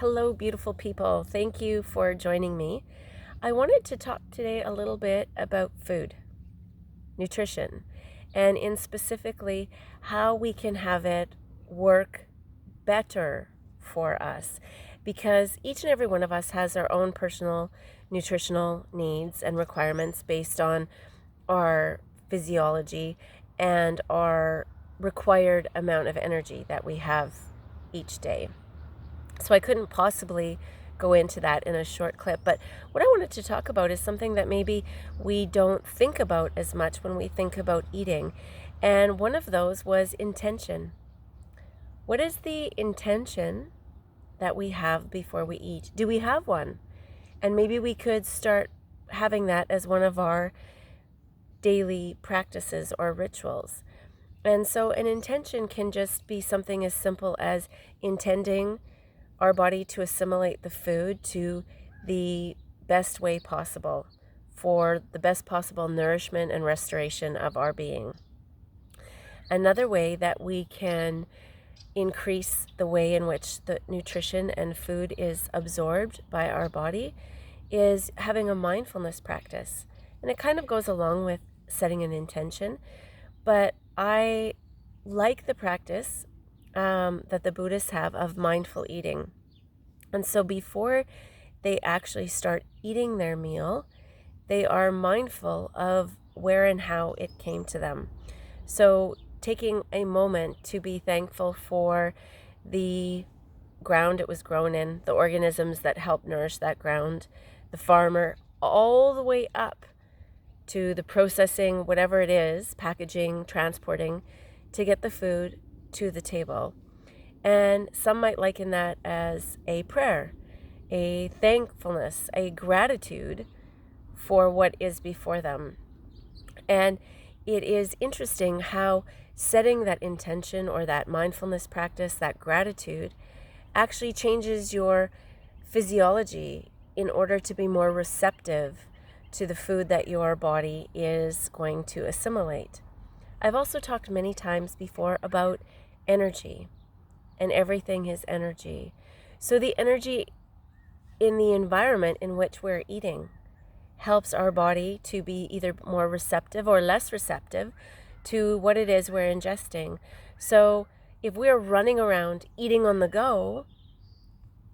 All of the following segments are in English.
Hello, beautiful people. Thank you for joining me. I wanted to talk today a little bit about food, nutrition, and in specifically how we can have it work better for us. Because each and every one of us has our own personal nutritional needs and requirements based on our physiology and our required amount of energy that we have each day. So I couldn't possibly go into that in a short clip. But what I wanted to talk about is something that maybe we don't think about as much when we think about eating. And one of those was intention. What is the intention that we have before we eat? Do we have one? And maybe we could start having that as one of our daily practices or rituals. And so an intention can just be something as simple as intending our body to assimilate the food to the best way possible for the best possible nourishment and restoration of our being. Another way that we can increase the way in which the nutrition and food is absorbed by our body is having a mindfulness practice. And it kind of goes along with setting an intention, but I like the practice that the Buddhists have of mindful eating. And so before they actually start eating their meal, they are mindful of where and how it came to them. So taking a moment to be thankful for the ground it was grown in, the organisms that help nourish that ground, the farmer, all the way up to the processing, whatever it is, packaging, transporting, to get the food to the table. And some might liken that as a prayer, a thankfulness, a gratitude for what is before them. And it is interesting how setting that intention or that mindfulness practice, that gratitude, actually changes your physiology in order to be more receptive to the food that your body is going to assimilate. I've also talked many times before about energy, and everything is energy. So the energy in the environment in which we're eating helps our body to be either more receptive or less receptive to what it is we're ingesting. So if we're running around eating on the go,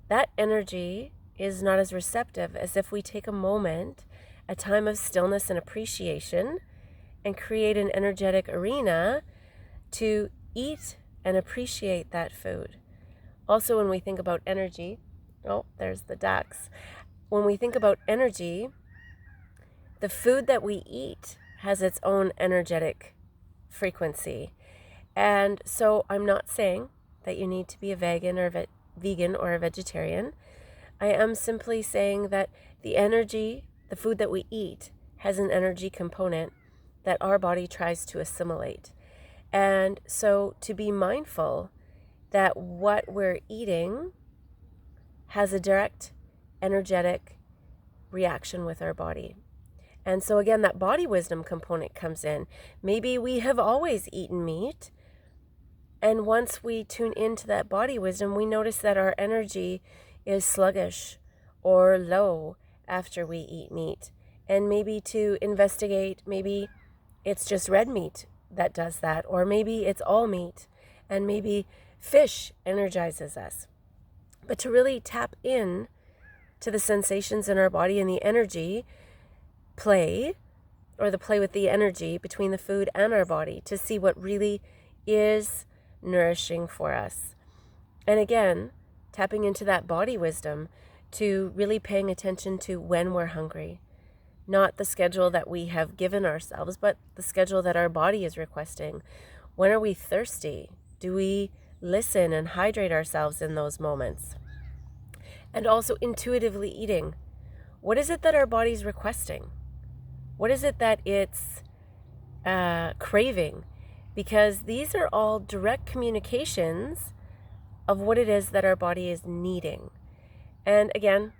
that energy is not as receptive as if we take a moment, a time of stillness and appreciation, and create an energetic arena to eat and appreciate that food. Also, when we think about energy, there's the ducks. When we think about energy, the food that we eat has its own energetic frequency. And so I'm not saying that you need to be a vegan or a vegetarian. I am simply saying that the energy, the food that we eat, has an energy component that our body tries to assimilate. And so to be mindful that what we're eating has a direct energetic reaction with our body. And so again, that body wisdom component comes in. Maybe we have always eaten meat, and once we tune into that body wisdom, we notice that our energy is sluggish or low after we eat meat. And maybe to investigate, maybe it's just red meat that does that, or maybe it's all meat, and maybe fish energizes us. But to really tap in to the sensations in our body and the energy play, or the play with the energy between the food and our body, to see what really is nourishing for us. And again, tapping into that body wisdom to really paying attention to when we're hungry. Not the schedule that we have given ourselves, but the schedule that our body is requesting. When are we thirsty? Do we listen and hydrate ourselves in those moments? And also intuitively eating. What is it that our body's requesting? What is it that it's craving? Because these are all direct communications of what it is that our body is needing. And again,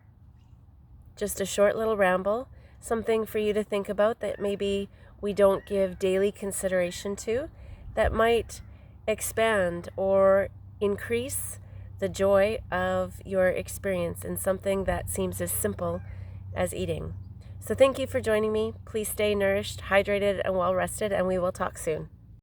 just a short little ramble, something for you to think about that maybe we don't give daily consideration to, that might expand or increase the joy of your experience in something that seems as simple as eating. So thank you for joining me. Please stay nourished, hydrated, and well rested, and we will talk soon.